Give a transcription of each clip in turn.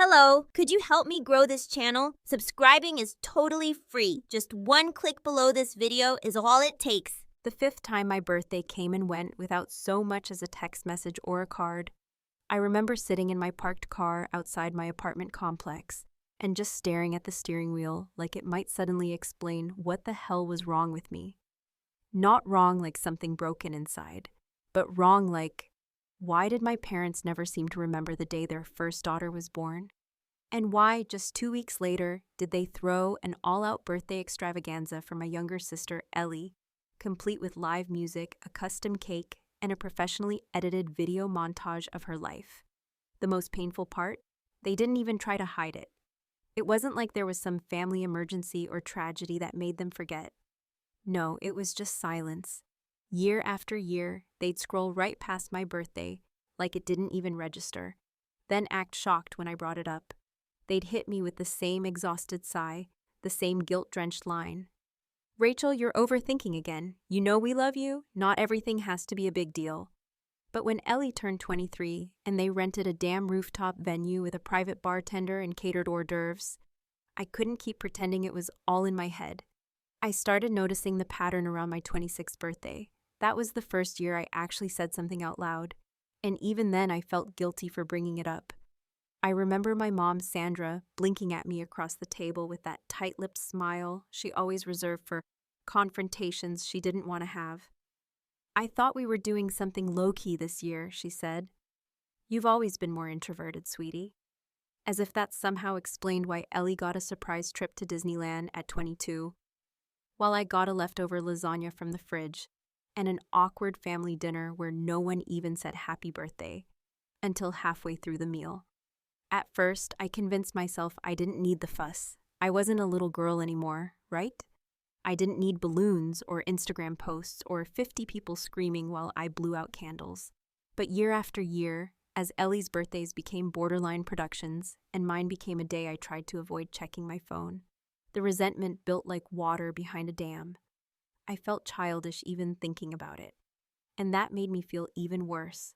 Hello, could you help me grow this channel? Subscribing is totally free. Just one click below this video is all it takes. The fifth time my birthday came and went without so much as a text message or a card. I remember sitting in my parked car outside my apartment complex and just staring at the steering wheel like it might suddenly explain what the hell was wrong with me. Not wrong like something broken inside, but wrong like, why did my parents never seem to remember the day their first daughter was born? And why, just 2 weeks later, did they throw an all-out birthday extravaganza for my younger sister, Ellie, complete with live music, a custom cake, and a professionally edited video montage of her life? The most painful part? They didn't even try to hide it. It wasn't like there was some family emergency or tragedy that made them forget. No, it was just silence. Year after year, they'd scroll right past my birthday, like it didn't even register, then act shocked when I brought it up. They'd hit me with the same exhausted sigh, the same guilt-drenched line. "Rachel, you're overthinking again. You know we love you. Not everything has to be a big deal." But when Ellie turned 23 and they rented a damn rooftop venue with a private bartender and catered hors d'oeuvres, I couldn't keep pretending it was all in my head. I started noticing the pattern around my 26th birthday. That was the first year I actually said something out loud, and even then I felt guilty for bringing it up. I remember my mom, Sandra, blinking at me across the table with that tight-lipped smile she always reserved for confrontations she didn't want to have. "I thought we were doing something low-key this year," she said. "You've always been more introverted, sweetie." As if that somehow explained why Ellie got a surprise trip to Disneyland at 22, while I got a leftover lasagna from the fridge, and an awkward family dinner where no one even said happy birthday until halfway through the meal. At first, I convinced myself I didn't need the fuss. I wasn't a little girl anymore, right? I didn't need balloons or Instagram posts or 50 people screaming while I blew out candles. But year after year, as Ellie's birthdays became borderline productions and mine became a day I tried to avoid checking my phone, the resentment built like water behind a dam. I felt childish even thinking about it. And that made me feel even worse.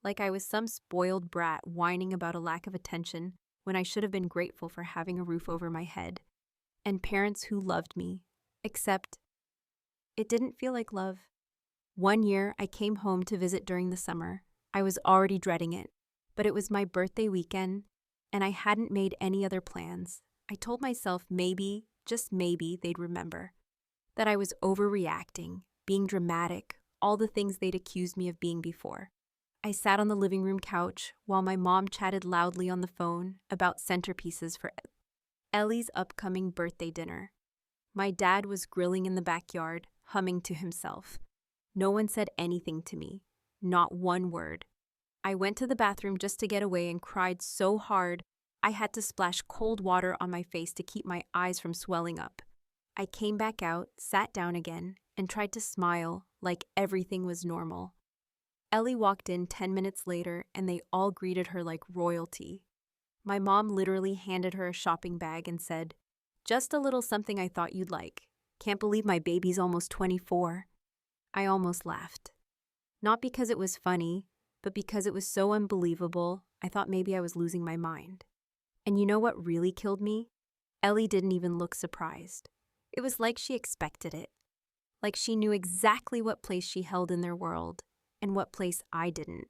Like I was some spoiled brat whining about a lack of attention when I should have been grateful for having a roof over my head. And parents who loved me. Except, it didn't feel like love. One year, I came home to visit during the summer. I was already dreading it. But it was my birthday weekend, and I hadn't made any other plans. I told myself maybe, just maybe, they'd remember. That I was overreacting, being dramatic, all the things they'd accused me of being before. I sat on the living room couch while my mom chatted loudly on the phone about centerpieces for Ellie's upcoming birthday dinner. My dad was grilling in the backyard, humming to himself. No one said anything to me, not one word. I went to the bathroom just to get away and cried so hard I had to splash cold water on my face to keep my eyes from swelling up. I came back out, sat down again, and tried to smile like everything was normal. Ellie walked in 10 minutes later, and they all greeted her like royalty. My mom literally handed her a shopping bag and said, "Just a little something I thought you'd like. Can't believe my baby's almost 24. I almost laughed. Not because it was funny, but because it was so unbelievable, I thought maybe I was losing my mind. And you know what really killed me? Ellie didn't even look surprised. It was like she expected it. Like she knew exactly what place she held in their world and what place I didn't.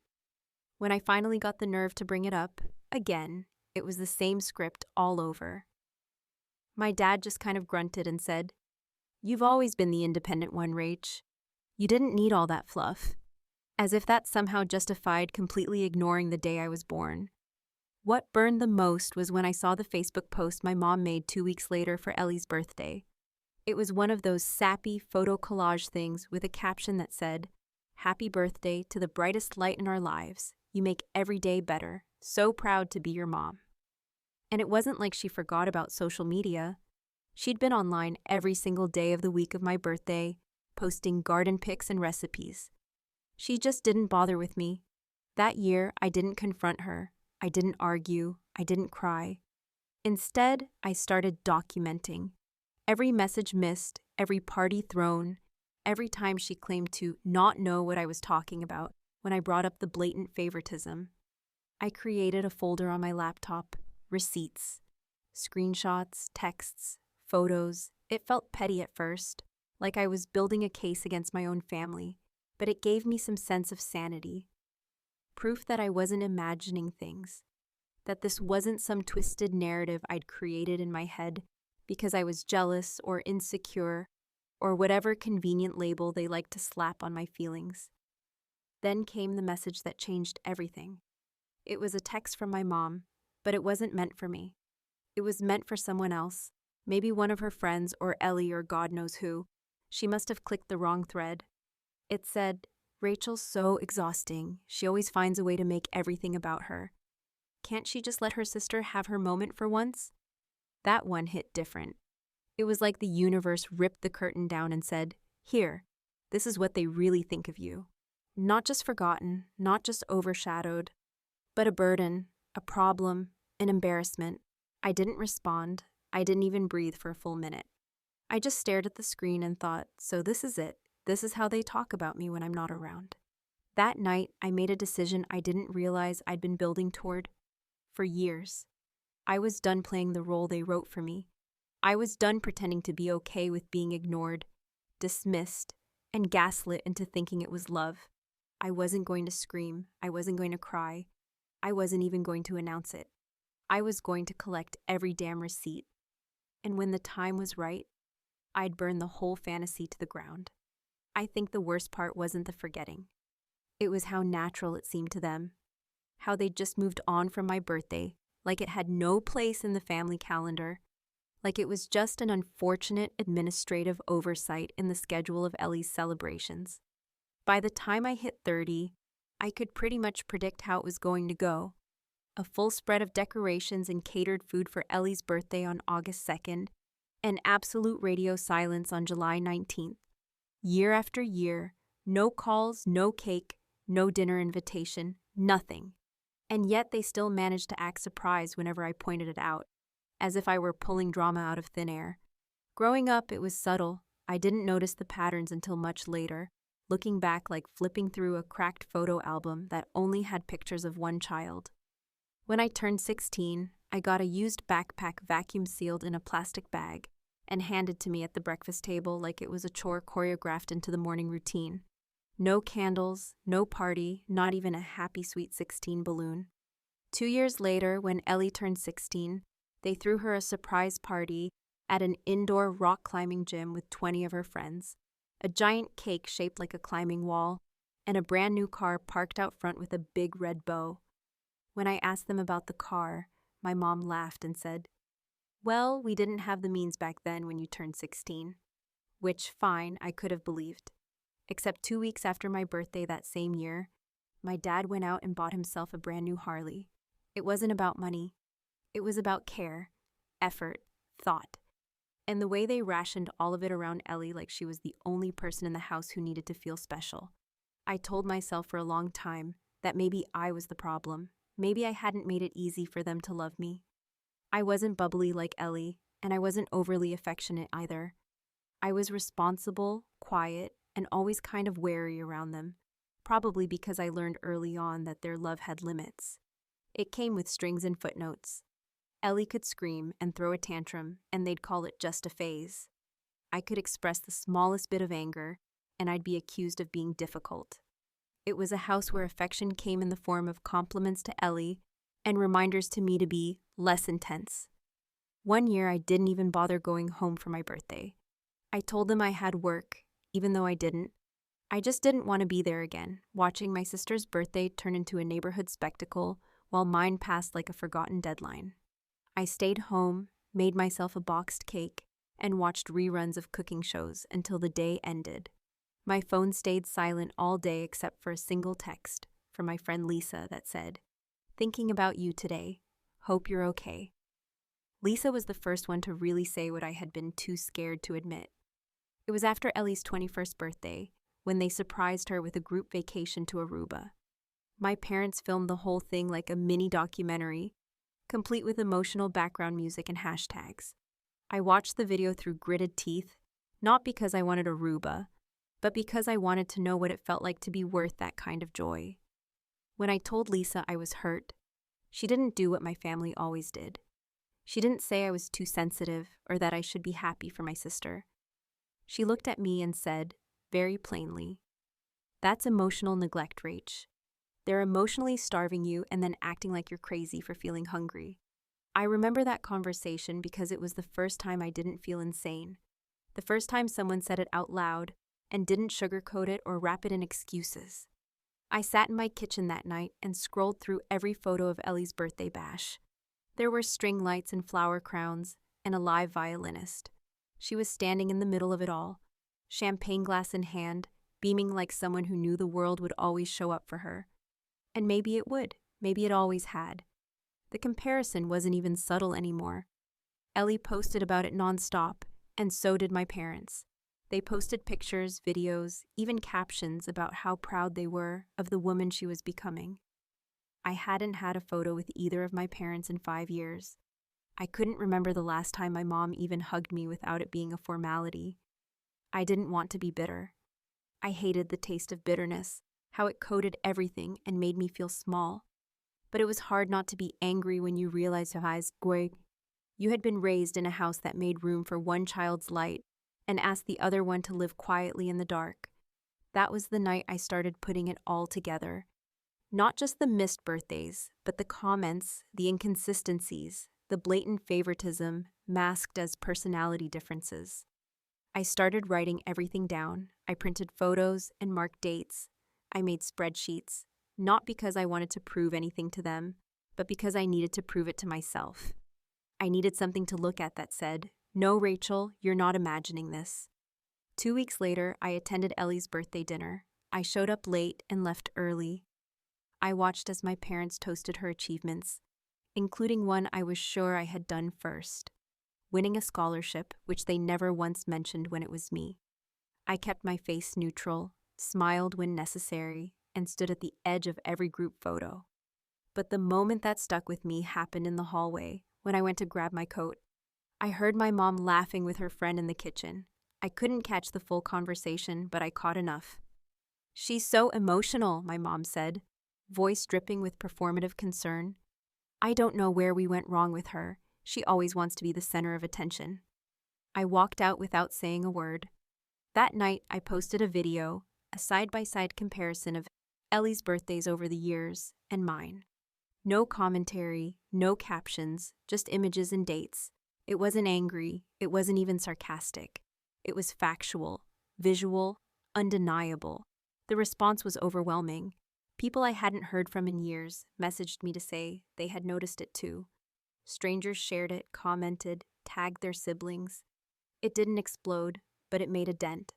When I finally got the nerve to bring it up, again, it was the same script all over. My dad just kind of grunted and said, "You've always been the independent one, Rach. You didn't need all that fluff." As if that somehow justified completely ignoring the day I was born. What burned the most was when I saw the Facebook post my mom made 2 weeks later for Ellie's birthday. It was one of those sappy photo collage things with a caption that said, "Happy birthday to the brightest light in our lives. You make every day better. So proud to be your mom." And it wasn't like she forgot about social media. She'd been online every single day of the week of my birthday, posting garden pics and recipes. She just didn't bother with me. That year, I didn't confront her. I didn't argue. I didn't cry. Instead, I started documenting. Every message missed, every party thrown, every time she claimed to not know what I was talking about when I brought up the blatant favoritism. I created a folder on my laptop, Receipts. Screenshots, texts, photos. It felt petty at first, like I was building a case against my own family, but it gave me some sense of sanity. Proof that I wasn't imagining things, that this wasn't some twisted narrative I'd created in my head because I was jealous or insecure or whatever convenient label they like to slap on my feelings. Then came the message that changed everything. It was a text from my mom, but it wasn't meant for me. It was meant for someone else, maybe one of her friends or Ellie or God knows who. She must have clicked the wrong thread. It said, "Rachel's so exhausting. She always finds a way to make everything about her. Can't she just let her sister have her moment for once?" That one hit different. It was like the universe ripped the curtain down and said, "Here, this is what they really think of you." Not just forgotten, not just overshadowed, but a burden, a problem, an embarrassment. I didn't respond. I didn't even breathe for a full minute. I just stared at the screen and thought, so this is it. This is how they talk about me when I'm not around. That night, I made a decision I didn't realize I'd been building toward for years. I was done playing the role they wrote for me. I was done pretending to be okay with being ignored, dismissed, and gaslit into thinking it was love. I wasn't going to scream. I wasn't going to cry. I wasn't even going to announce it. I was going to collect every damn receipt. And when the time was right, I'd burn the whole fantasy to the ground. I think the worst part wasn't the forgetting. It was how natural it seemed to them. How they'd just moved on from my birthday, like it had no place in the family calendar. Like it was just an unfortunate administrative oversight in the schedule of Ellie's celebrations. By the time I hit 30, I could pretty much predict how it was going to go. A full spread of decorations and catered food for Ellie's birthday on August 2nd, and absolute radio silence on July 19th. Year after year, no calls, no cake, no dinner invitation, nothing. And yet they still managed to act surprised whenever I pointed it out, as if I were pulling drama out of thin air. Growing up, it was subtle. I didn't notice the patterns until much later, looking back like flipping through a cracked photo album that only had pictures of one child. When I turned 16, I got a used backpack vacuum-sealed in a plastic bag and handed to me at the breakfast table like it was a chore choreographed into the morning routine. No candles, no party, not even a happy sweet 16 balloon. 2 years later, when Ellie turned 16, they threw her a surprise party at an indoor rock climbing gym with 20 of her friends, a giant cake shaped like a climbing wall, and a brand new car parked out front with a big red bow. When I asked them about the car, my mom laughed and said, "Well, we didn't have the means back then when you turned 16. Which, fine, I could have believed. Except 2 weeks after my birthday that same year, my dad went out and bought himself a brand new Harley. It wasn't about money. It was about care, effort, thought, and the way they rationed all of it around Ellie like she was the only person in the house who needed to feel special. I told myself for a long time that maybe I was the problem. Maybe I hadn't made it easy for them to love me. I wasn't bubbly like Ellie, and I wasn't overly affectionate either. I was responsible, quiet, and always kind of wary around them, probably because I learned early on that their love had limits. It came with strings and footnotes. Ellie could scream and throw a tantrum, and they'd call it just a phase. I could express the smallest bit of anger, and I'd be accused of being difficult. It was a house where affection came in the form of compliments to Ellie and reminders to me to be less intense. One year, I didn't even bother going home for my birthday. I told them I had work, even though I didn't. I just didn't want to be there again, watching my sister's birthday turn into a neighborhood spectacle while mine passed like a forgotten deadline. I stayed home, made myself a boxed cake, and watched reruns of cooking shows until the day ended. My phone stayed silent all day except for a single text from my friend Lisa that said, "Thinking about you today. Hope you're okay." Lisa was the first one to really say what I had been too scared to admit. It was after Ellie's 21st birthday, when they surprised her with a group vacation to Aruba. My parents filmed the whole thing like a mini documentary, complete with emotional background music and hashtags. I watched the video through gritted teeth, not because I wanted Aruba, but because I wanted to know what it felt like to be worth that kind of joy. When I told Lisa I was hurt, She didn't do what my family always did. She didn't say I was too sensitive or that I should be happy for my sister. She looked at me and said, very plainly, "That's emotional neglect, Rach. They're emotionally starving you and then acting like you're crazy for feeling hungry." I remember that conversation because it was the first time I didn't feel insane. The first time someone said it out loud and didn't sugarcoat it or wrap it in excuses. I sat in my kitchen that night and scrolled through every photo of Ellie's birthday bash. There were string lights and flower crowns and a live violinist. She was standing in the middle of it all, champagne glass in hand, beaming like someone who knew the world would always show up for her. And maybe it would, maybe it always had. The comparison wasn't even subtle anymore. Ellie posted about it nonstop, and so did my parents. They posted pictures, videos, even captions about how proud they were of the woman she was becoming. I hadn't had a photo with either of my parents in 5 years. I couldn't remember the last time my mom even hugged me without it being a formality. I didn't want to be bitter. I hated the taste of bitterness, how it coated everything and made me feel small. But it was hard not to be angry when you realized you had been raised in a house that made room for one child's light and asked the other one to live quietly in the dark. That was the night I started putting it all together. Not just the missed birthdays, but the comments, the inconsistencies, the blatant favoritism masked as personality differences. I started writing everything down. I printed photos and marked dates. I made spreadsheets, not because I wanted to prove anything to them, but because I needed to prove it to myself. I needed something to look at that said, "No, Rachel, you're not imagining this." 2 weeks later, I attended Ellie's birthday dinner. I showed up late and left early. I watched as my parents toasted her achievements, including one I was sure I had done first, winning a scholarship, which they never once mentioned when it was me. I kept my face neutral, smiled when necessary, and stood at the edge of every group photo. But the moment that stuck with me happened in the hallway when I went to grab my coat. I heard my mom laughing with her friend in the kitchen. I couldn't catch the full conversation, but I caught enough. "She's so emotional," my mom said, voice dripping with performative concern. "I don't know where we went wrong with her. She always wants to be the center of attention." I walked out without saying a word. That night, I posted a video, a side-by-side comparison of Ellie's birthdays over the years and mine. No commentary, no captions, just images and dates. It wasn't angry, it wasn't even sarcastic. It was factual, visual, undeniable. The response was overwhelming. People I hadn't heard from in years messaged me to say they had noticed it too. Strangers shared it, commented, tagged their siblings. It didn't explode, but it made a dent.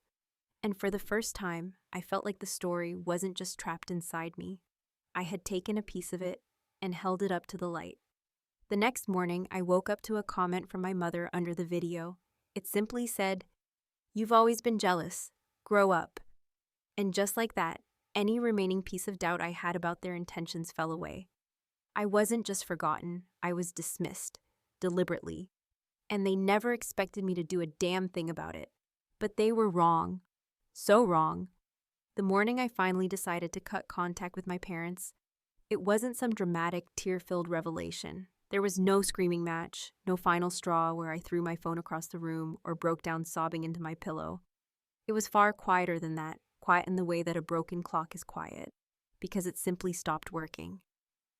And for the first time, I felt like the story wasn't just trapped inside me. I had taken a piece of it and held it up to the light. The next morning, I woke up to a comment from my mother under the video. It simply said, "You've always been jealous. Grow up." And just like that, any remaining piece of doubt I had about their intentions fell away. I wasn't just forgotten, I was dismissed, deliberately. And they never expected me to do a damn thing about it. But they were wrong. So wrong. The morning I finally decided to cut contact with my parents, it wasn't some dramatic, tear-filled revelation. There was no screaming match, no final straw where I threw my phone across the room or broke down sobbing into my pillow. It was far quieter than that, quiet in the way that a broken clock is quiet, because it simply stopped working.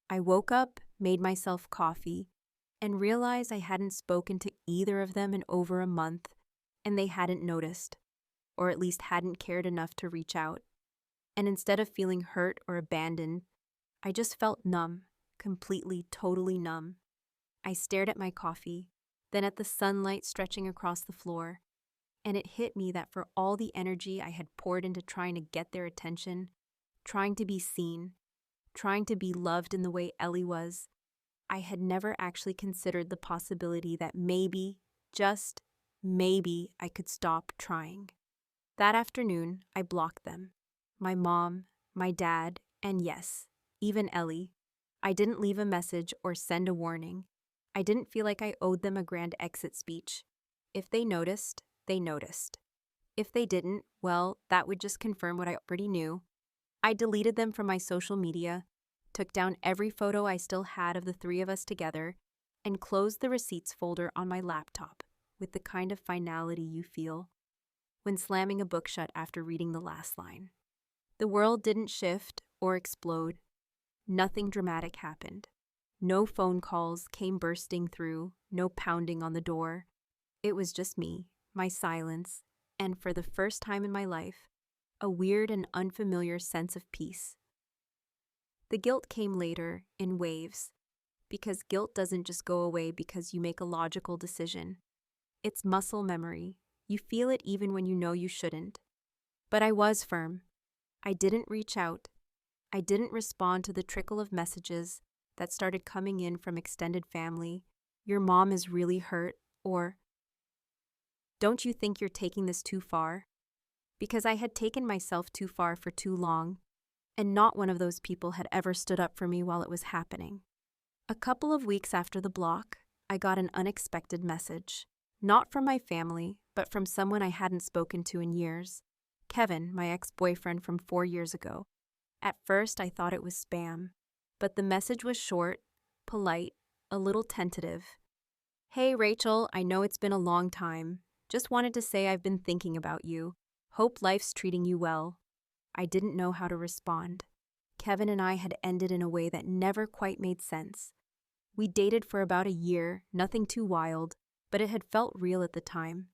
I woke up, made myself coffee, and realized I hadn't spoken to either of them in over a month, and they hadn't noticed, or at least hadn't cared enough to reach out. And instead of feeling hurt or abandoned, I just felt numb, completely, totally numb. I stared at my coffee, then at the sunlight stretching across the floor, and it hit me that for all the energy I had poured into trying to get their attention, trying to be seen, trying to be loved in the way Ellie was, I had never actually considered the possibility that maybe, just maybe, I could stop trying. That afternoon, I blocked them. My mom, my dad, and yes, even Ellie. I didn't leave a message or send a warning. I didn't feel like I owed them a grand exit speech. If they noticed, they noticed. If they didn't, well, that would just confirm what I already knew. I deleted them from my social media, took down every photo I still had of the three of us together, and closed the receipts folder on my laptop with the kind of finality you feel when slamming a book shut after reading the last line. The world didn't shift or explode. Nothing dramatic happened. No phone calls came bursting through, no pounding on the door. It was just me, my silence, and for the first time in my life, a weird and unfamiliar sense of peace. The guilt came later, in waves, because guilt doesn't just go away because you make a logical decision. It's muscle memory. You feel it even when you know you shouldn't. But I was firm. I didn't reach out. I didn't respond to the trickle of messages that started coming in from extended family. Your mom is really hurt, or don't you think you're taking this too far? Because I had taken myself too far for too long, and not one of those people had ever stood up for me while it was happening. A couple of weeks after the block, I got an unexpected message. Not from my family, but from someone I hadn't spoken to in years. Kevin, my ex-boyfriend from 4 years ago. At first, I thought it was spam, but the message was short, polite, a little tentative. Hey, Rachel, I know it's been a long time. Just wanted to say I've been thinking about you. Hope life's treating you well. I didn't know how to respond. Kevin and I had ended in a way that never quite made sense. We dated for about a year, nothing too wild, but it had felt real at the time.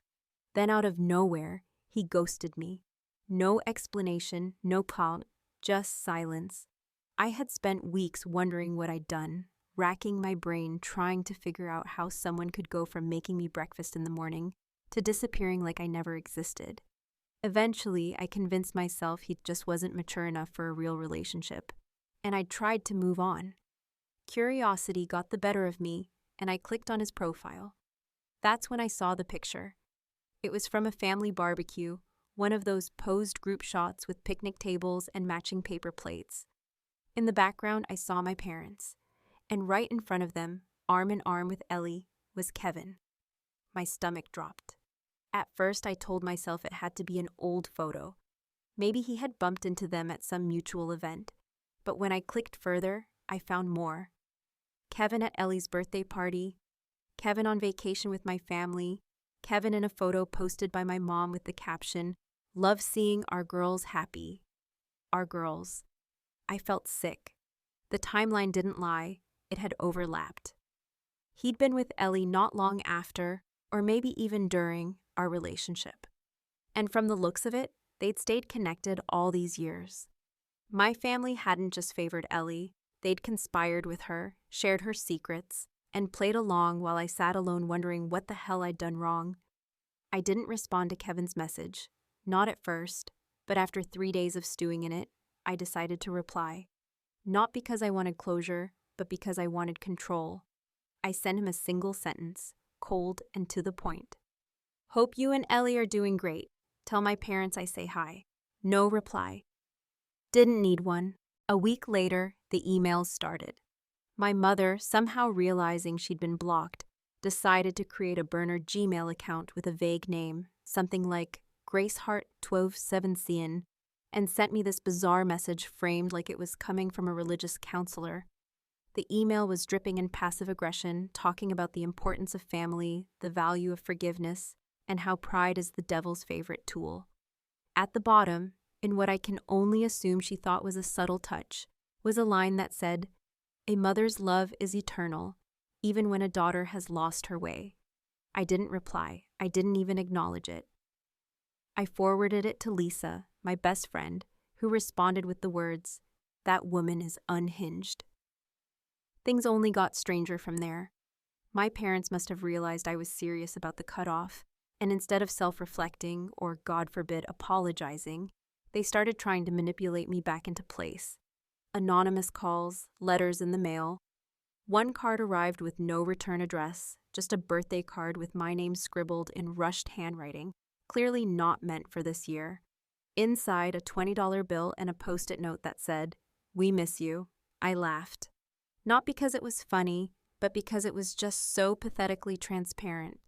Then out of nowhere, he ghosted me. No explanation, no plot, just silence. I had spent weeks wondering what I'd done, racking my brain trying to figure out how someone could go from making me breakfast in the morning to disappearing like I never existed. Eventually, I convinced myself he just wasn't mature enough for a real relationship, and I tried to move on. Curiosity got the better of me, and I clicked on his profile. That's when I saw the picture. It was from a family barbecue, one of those posed group shots with picnic tables and matching paper plates. In the background, I saw my parents, and right in front of them, arm in arm with Ellie, was Kevin. My stomach dropped. At first, I told myself it had to be an old photo. Maybe he had bumped into them at some mutual event. But when I clicked further, I found more. Kevin at Ellie's birthday party, Kevin on vacation with my family, Kevin in a photo posted by my mom with the caption, "Love seeing our girls happy." Our girls. I felt sick. The timeline didn't lie. It had overlapped. He'd been with Ellie not long after, or maybe even during, our relationship. And from the looks of it, they'd stayed connected all these years. My family hadn't just favored Ellie. They'd conspired with her, shared her secrets, and played along while I sat alone wondering what the hell I'd done wrong. I didn't respond to Kevin's message. Not at first, but after 3 days of stewing in it, I decided to reply. Not because I wanted closure, but because I wanted control. I sent him a single sentence, cold and to the point. Hope you and Ellie are doing great. Tell my parents I say hi. No reply. Didn't need one. A week later, the emails started. My mother, somehow realizing she'd been blocked, decided to create a burner Gmail account with a vague name, something like Graceheart127cn, and sent me this bizarre message framed like it was coming from a religious counselor. The email was dripping in passive aggression, talking about the importance of family, the value of forgiveness, and how pride is the devil's favorite tool. At the bottom, in what I can only assume she thought was a subtle touch, was a line that said, "A mother's love is eternal, even when a daughter has lost her way." I didn't reply. I didn't even acknowledge it. I forwarded it to Lisa, my best friend, who responded with the words, "That woman is unhinged." Things only got stranger from there. My parents must have realized I was serious about the cutoff, and instead of self-reflecting or, God forbid, apologizing, they started trying to manipulate me back into place. Anonymous calls, letters in the mail. One card arrived with no return address, just a birthday card with my name scribbled in rushed handwriting, clearly not meant for this year. Inside, a $20 bill and a post-it note that said, "We miss you." I laughed. Not because it was funny, but because it was just so pathetically transparent.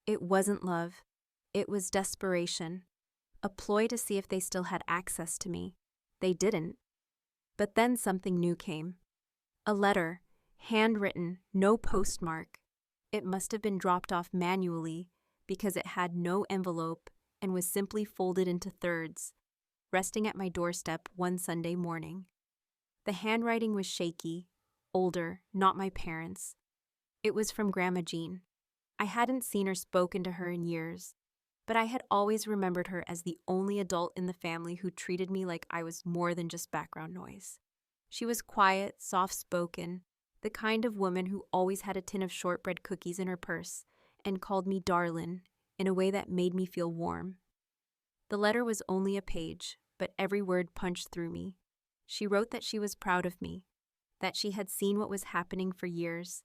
It wasn't love. It was desperation. A ploy to see if they still had access to me. They didn't. But then something new came. A letter, handwritten, no postmark. It must have been dropped off manually because it had no envelope and was simply folded into thirds, resting at my doorstep one Sunday morning. The handwriting was shaky, older, not my parents'. It was from Grandma Jean. I hadn't seen or spoken to her in years, but I had always remembered her as the only adult in the family who treated me like I was more than just background noise. She was quiet, soft-spoken, the kind of woman who always had a tin of shortbread cookies in her purse and called me darlin' in a way that made me feel warm. The letter was only a page, but every word punched through me. She wrote that she was proud of me, that she had seen what was happening for years,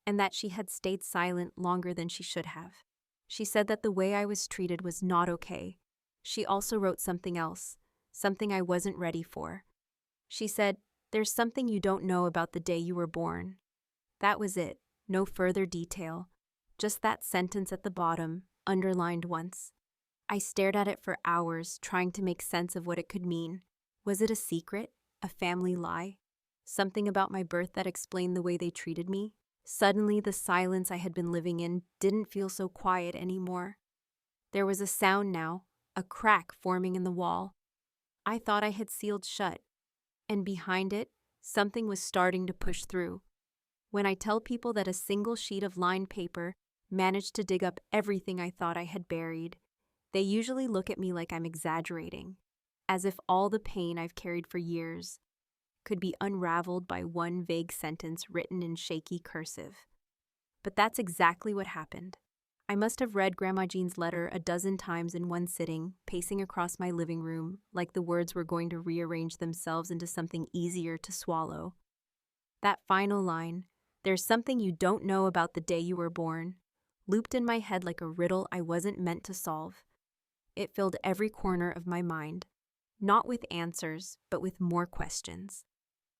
and that she had stayed silent longer than she should have. She said that the way I was treated was not okay. She also wrote something else, something I wasn't ready for. She said, "There's something you don't know about the day you were born." That was it, no further detail. Just that sentence at the bottom, underlined once. I stared at it for hours, trying to make sense of what it could mean. Was it a secret? A family lie? Something about my birth that explained the way they treated me? Suddenly, the silence I had been living in didn't feel so quiet anymore. There was a sound now, a crack forming in the wall. I thought I had sealed shut, and behind it, something was starting to push through. When I tell people that a single sheet of lined paper managed to dig up everything I thought I had buried, they usually look at me like I'm exaggerating, as if all the pain I've carried for years could be unraveled by one vague sentence written in shaky cursive. But that's exactly what happened. I must have read Grandma Jean's letter a dozen times in one sitting, pacing across my living room like the words were going to rearrange themselves into something easier to swallow. That final line, "There's something you don't know about the day you were born," looped in my head like a riddle I wasn't meant to solve. It filled every corner of my mind, not with answers, but with more questions.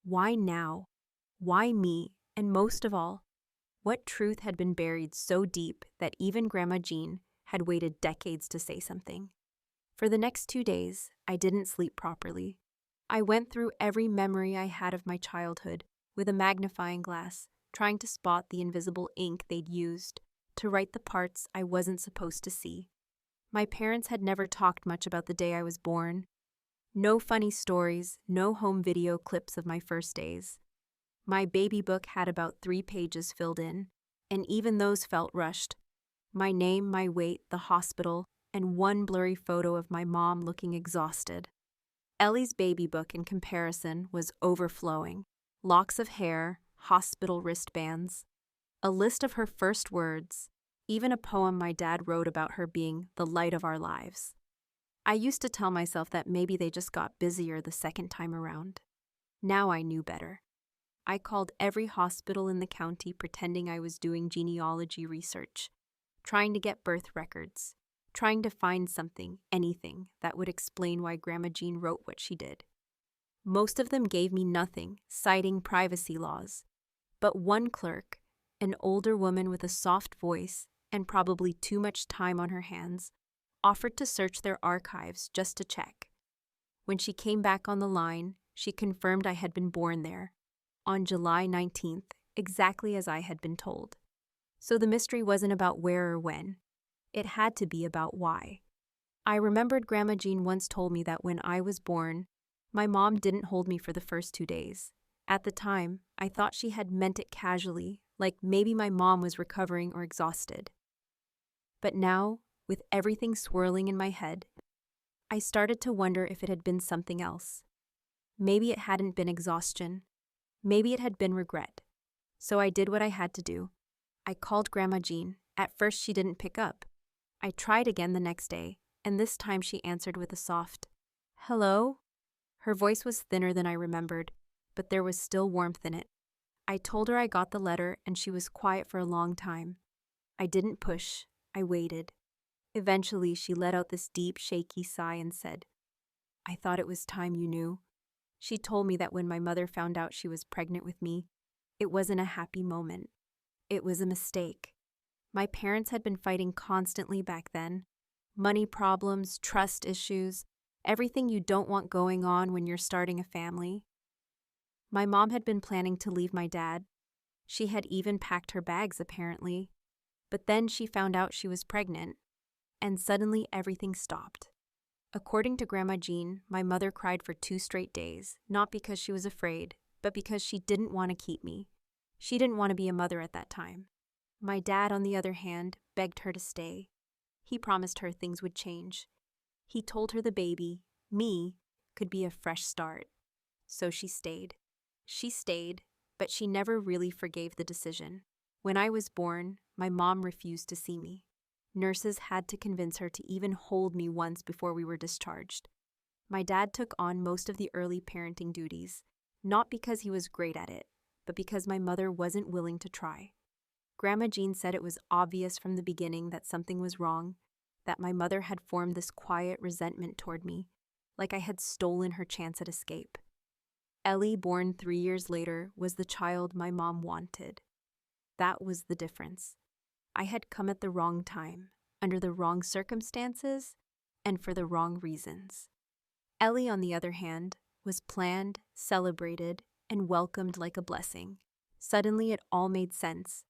Why now? Why me? And most of all, what truth had been buried so deep that even Grandma Jean had waited decades to say something? For the next 2 days, I didn't sleep properly. I went through every memory I had of my childhood with a magnifying glass, trying to spot the invisible ink they'd used to write the parts I wasn't supposed to see. My parents had never talked much about the day I was born. No funny stories, no home video clips of my first days. My baby book had about 3 pages filled in, and even those felt rushed. My name, my weight, the hospital, and one blurry photo of my mom looking exhausted. Ellie's baby book, in comparison, was overflowing. Locks of hair, hospital wristbands, a list of her first words, even a poem my dad wrote about her being the light of our lives. I used to tell myself that maybe they just got busier the second time around. Now I knew better. I called every hospital in the county pretending I was doing genealogy research, trying to get birth records, trying to find something, anything, that would explain why Grandma Jean wrote what she did. Most of them gave me nothing, citing privacy laws. But one clerk, an older woman with a soft voice and probably too much time on her hands, offered to search their archives just to check. When she came back on the line, she confirmed I had been born there, on July 19th, exactly as I had been told. So the mystery wasn't about where or when. It had to be about why. I remembered Grandma Jean once told me that when I was born, my mom didn't hold me for the first 2 days. At the time, I thought she had meant it casually, like maybe my mom was recovering or exhausted. But now, with everything swirling in my head, I started to wonder if it had been something else. Maybe it hadn't been exhaustion. Maybe it had been regret. So I did what I had to do. I called Grandma Jean. At first she didn't pick up. I tried again the next day, and this time she answered with a soft, "Hello?" Her voice was thinner than I remembered, but there was still warmth in it. I told her I got the letter, and she was quiet for a long time. I didn't push. I waited. Eventually, she let out this deep, shaky sigh and said, "I thought it was time you knew." She told me that when my mother found out she was pregnant with me, it wasn't a happy moment. It was a mistake. My parents had been fighting constantly back then. Money problems, trust issues, everything you don't want going on when you're starting a family. My mom had been planning to leave my dad. She had even packed her bags, apparently. But then she found out she was pregnant, and suddenly everything stopped. According to Grandma Jean, my mother cried for 2 straight days, not because she was afraid, but because she didn't want to keep me. She didn't want to be a mother at that time. My dad, on the other hand, begged her to stay. He promised her things would change. He told her the baby, me, could be a fresh start. So she stayed. She stayed, but she never really forgave the decision. When I was born, my mom refused to see me. Nurses had to convince her to even hold me once before we were discharged. My dad took on most of the early parenting duties, not because he was great at it, but because my mother wasn't willing to try. Grandma Jean said it was obvious from the beginning that something was wrong, that my mother had formed this quiet resentment toward me, like I had stolen her chance at escape. Ellie, born 3 years later, was the child my mom wanted. That was the difference. I had come at the wrong time, under the wrong circumstances, and for the wrong reasons. Ellie, on the other hand, was planned, celebrated, and welcomed like a blessing. Suddenly it all made sense.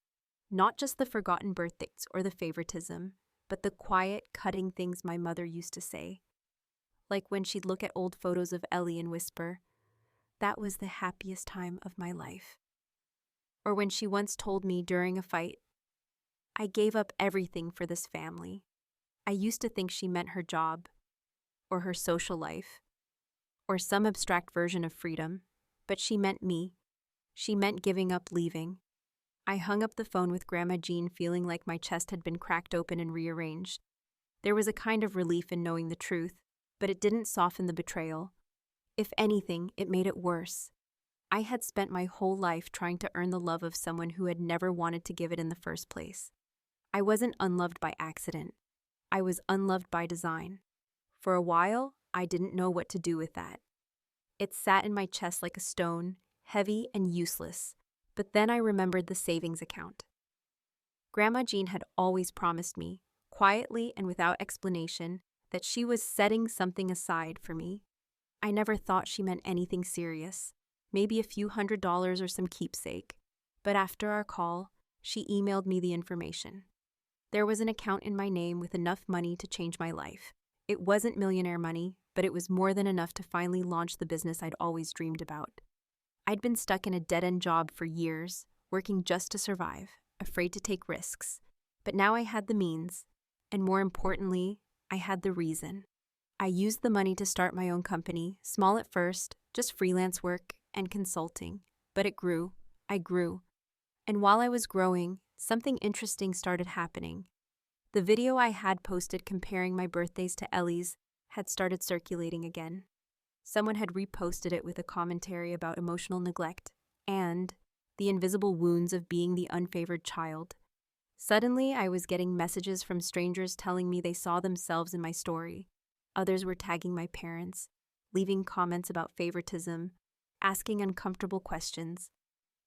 Not just the forgotten birthdays or the favoritism, but the quiet, cutting things my mother used to say. Like when she'd look at old photos of Ellie and whisper, "That was the happiest time of my life." Or when she once told me during a fight, "I gave up everything for this family." I used to think she meant her job, or her social life, or some abstract version of freedom, but she meant me. She meant giving up, leaving. I hung up the phone with Grandma Jean feeling like my chest had been cracked open and rearranged. There was a kind of relief in knowing the truth, but it didn't soften the betrayal. If anything, it made it worse. I had spent my whole life trying to earn the love of someone who had never wanted to give it in the first place. I wasn't unloved by accident. I was unloved by design. For a while, I didn't know what to do with that. It sat in my chest like a stone, heavy and useless. But then I remembered the savings account. Grandma Jean had always promised me, quietly and without explanation, that she was setting something aside for me. I never thought she meant anything serious, maybe a few $100s or some keepsake. But after our call, she emailed me the information. There was an account in my name with enough money to change my life. It wasn't millionaire money, but it was more than enough to finally launch the business I'd always dreamed about. I'd been stuck in a dead-end job for years, working just to survive, afraid to take risks. But now I had the means, and more importantly, I had the reason. I used the money to start my own company, small at first, just freelance work and consulting. But it grew. I grew. And while I was growing, something interesting started happening. The video I had posted comparing my birthdays to Ellie's had started circulating again. Someone had reposted it with a commentary about emotional neglect and the invisible wounds of being the unfavored child. Suddenly, I was getting messages from strangers telling me they saw themselves in my story. Others were tagging my parents, leaving comments about favoritism, asking uncomfortable questions.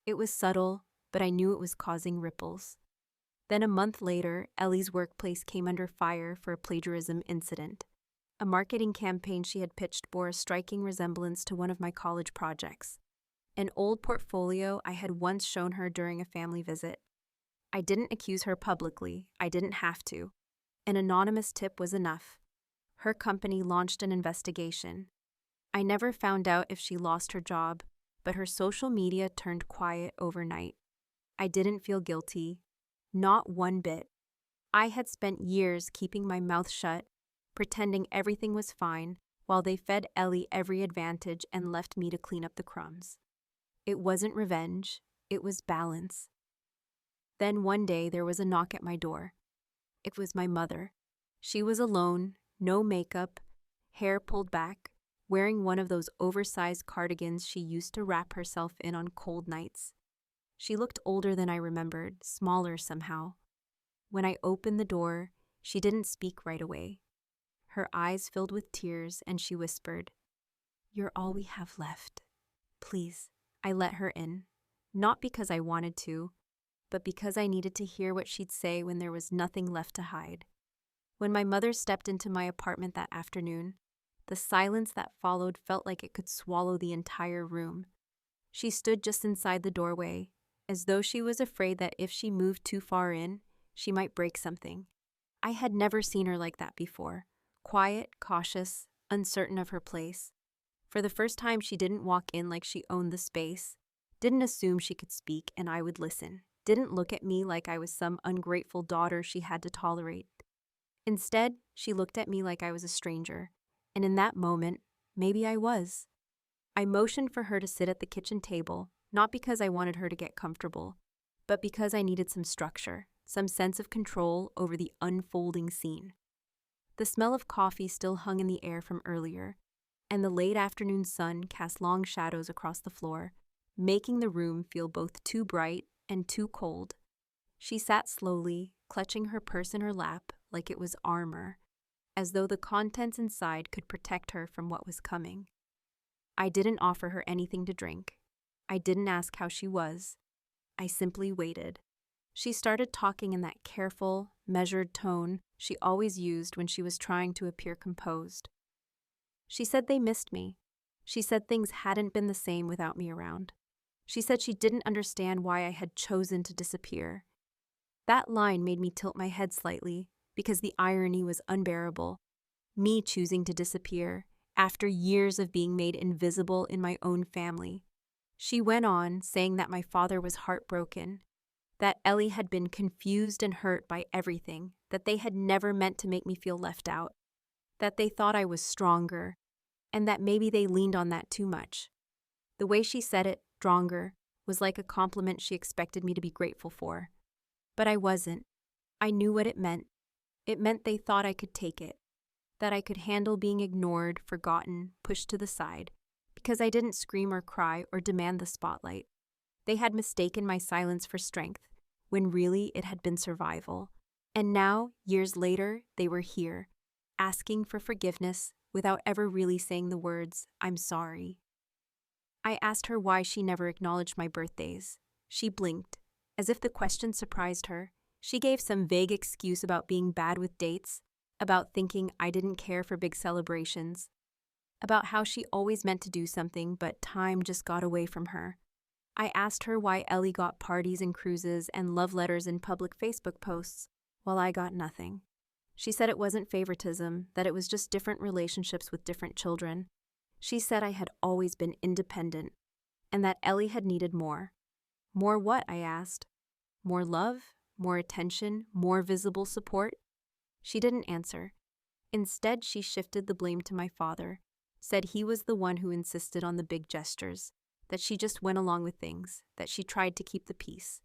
It was subtle, but I knew it was causing ripples. Then a month later, Ellie's workplace came under fire for a plagiarism incident. A marketing campaign she had pitched bore a striking resemblance to one of my college projects, an old portfolio I had once shown her during a family visit. I didn't accuse her publicly. I didn't have to. An anonymous tip was enough. Her company launched an investigation. I never found out if she lost her job, but her social media turned quiet overnight. I didn't feel guilty. Not one bit. I had spent years keeping my mouth shut, pretending everything was fine, while they fed Ellie every advantage and left me to clean up the crumbs. It wasn't revenge, it was balance. Then one day there was a knock at my door. It was my mother. She was alone, no makeup, hair pulled back, wearing one of those oversized cardigans she used to wrap herself in on cold nights. She looked older than I remembered, smaller somehow. When I opened the door, she didn't speak right away. Her eyes filled with tears, and she whispered, "You're all we have left. Please." I let her in, not because I wanted to, but because I needed to hear what she'd say when there was nothing left to hide. When my mother stepped into my apartment that afternoon, the silence that followed felt like it could swallow the entire room. She stood just inside the doorway, as though she was afraid that if she moved too far in, she might break something. I had never seen her like that before. Quiet, cautious, uncertain of her place. For the first time, she didn't walk in like she owned the space, didn't assume she could speak and I would listen, didn't look at me like I was some ungrateful daughter she had to tolerate. Instead, she looked at me like I was a stranger, and in that moment, maybe I was. I motioned for her to sit at the kitchen table, not because I wanted her to get comfortable, but because I needed some structure, some sense of control over the unfolding scene. The smell of coffee still hung in the air from earlier, and the late afternoon sun cast long shadows across the floor, making the room feel both too bright and too cold. She sat slowly, clutching her purse in her lap like it was armor, as though the contents inside could protect her from what was coming. I didn't offer her anything to drink. I didn't ask how she was. I simply waited. She started talking in that careful, measured tone she always used when she was trying to appear composed. She said they missed me. She said things hadn't been the same without me around. She said she didn't understand why I had chosen to disappear. That line made me tilt my head slightly, because the irony was unbearable. Me choosing to disappear, after years of being made invisible in my own family. She went on, saying that my father was heartbroken, that Ellie had been confused and hurt by everything, that they had never meant to make me feel left out, that they thought I was stronger, and that maybe they leaned on that too much. The way she said it, stronger, was like a compliment she expected me to be grateful for. But I wasn't. I knew what it meant. It meant they thought I could take it, that I could handle being ignored, forgotten, pushed to the side, because I didn't scream or cry or demand the spotlight. They had mistaken my silence for strength, when really it had been survival. And now, years later, they were here, asking for forgiveness without ever really saying the words, "I'm sorry." I asked her why she never acknowledged my birthdays. She blinked, as if the question surprised her. She gave some vague excuse about being bad with dates, about thinking I didn't care for big celebrations, about how she always meant to do something but time just got away from her. I asked her why Ellie got parties and cruises and love letters in public Facebook posts, while I got nothing. She said it wasn't favoritism, that it was just different relationships with different children. She said I had always been independent, and that Ellie had needed more. More what, I asked. More love? More attention? More visible support? She didn't answer. Instead, she shifted the blame to my father, said he was the one who insisted on the big gestures, that she just went along with things, that she tried to keep the peace.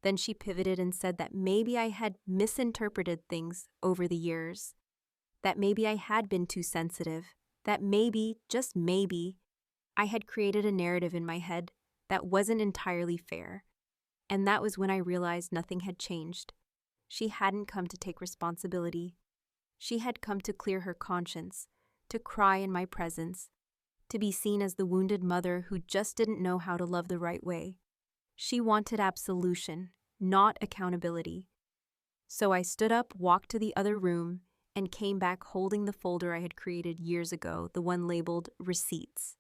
Then she pivoted and said that maybe I had misinterpreted things over the years, that maybe I had been too sensitive, that maybe, just maybe, I had created a narrative in my head that wasn't entirely fair. And that was when I realized nothing had changed. She hadn't come to take responsibility. She had come to clear her conscience, to cry in my presence, to be seen as the wounded mother who just didn't know how to love the right way. She wanted absolution, not accountability. So I stood up, walked to the other room, and came back holding the folder I had created years ago, the one labeled Receipts.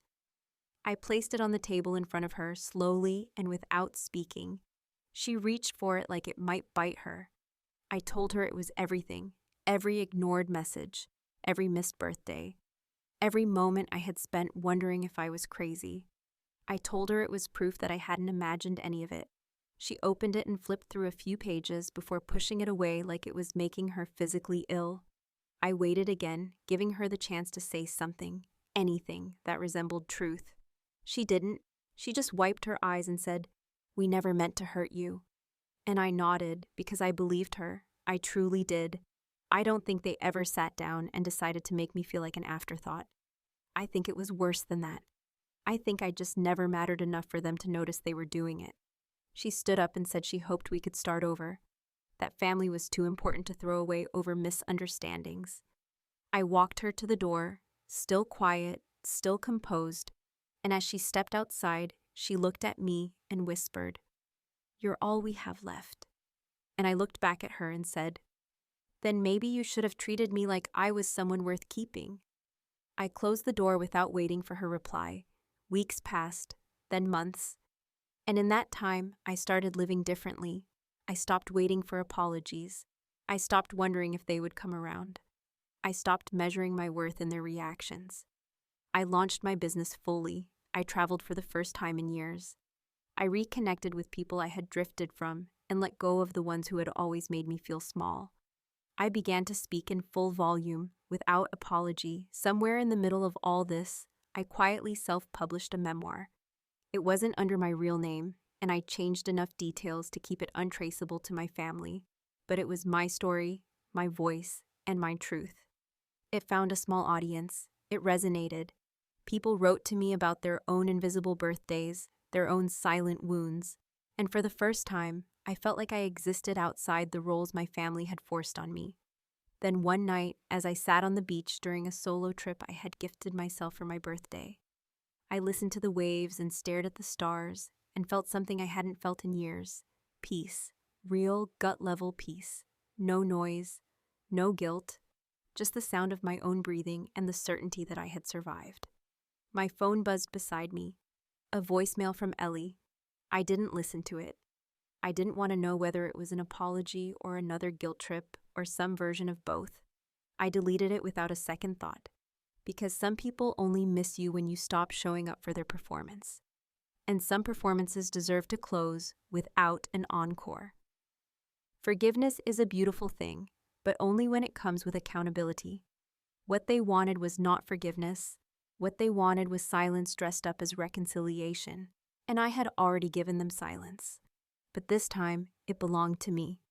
I placed it on the table in front of her, slowly and without speaking. She reached for it like it might bite her. I told her it was everything, every ignored message, every missed birthday, every moment I had spent wondering if I was crazy. I told her it was proof that I hadn't imagined any of it. She opened it and flipped through a few pages before pushing it away like it was making her physically ill. I waited again, giving her the chance to say something, anything that resembled truth. She didn't. She just wiped her eyes and said, "We never meant to hurt you." And I nodded because I believed her. I truly did. I don't think they ever sat down and decided to make me feel like an afterthought. I think it was worse than that. I think I just never mattered enough for them to notice they were doing it. She stood up and said she hoped we could start over. That family was too important to throw away over misunderstandings. I walked her to the door, still quiet, still composed, and as she stepped outside, she looked at me and whispered, "You're all we have left." And I looked back at her and said, "Then maybe you should have treated me like I was someone worth keeping." I closed the door without waiting for her reply. Weeks passed, then months. And in that time, I started living differently. I stopped waiting for apologies. I stopped wondering if they would come around. I stopped measuring my worth in their reactions. I launched my business fully. I traveled for the first time in years. I reconnected with people I had drifted from and let go of the ones who had always made me feel small. I began to speak in full volume, without apology. Somewhere in the middle of all this, I quietly self-published a memoir. It wasn't under my real name, and I changed enough details to keep it untraceable to my family. But it was my story, my voice, and my truth. It found a small audience. It resonated. People wrote to me about their own invisible birthdays, their own silent wounds, and for the first time, I felt like I existed outside the roles my family had forced on me. Then one night, as I sat on the beach during a solo trip I had gifted myself for my birthday, I listened to the waves and stared at the stars and felt something I hadn't felt in years. Peace. Real, gut-level peace. No noise, no guilt, just the sound of my own breathing and the certainty that I had survived. My phone buzzed beside me. A voicemail from Ellie. I didn't listen to it. I didn't want to know whether it was an apology or another guilt trip or some version of both. I deleted it without a second thought, because some people only miss you when you stop showing up for their performance. And some performances deserve to close without an encore. Forgiveness is a beautiful thing, but only when it comes with accountability. What they wanted was not forgiveness. What they wanted was silence dressed up as reconciliation, and I had already given them silence. But this time, it belonged to me.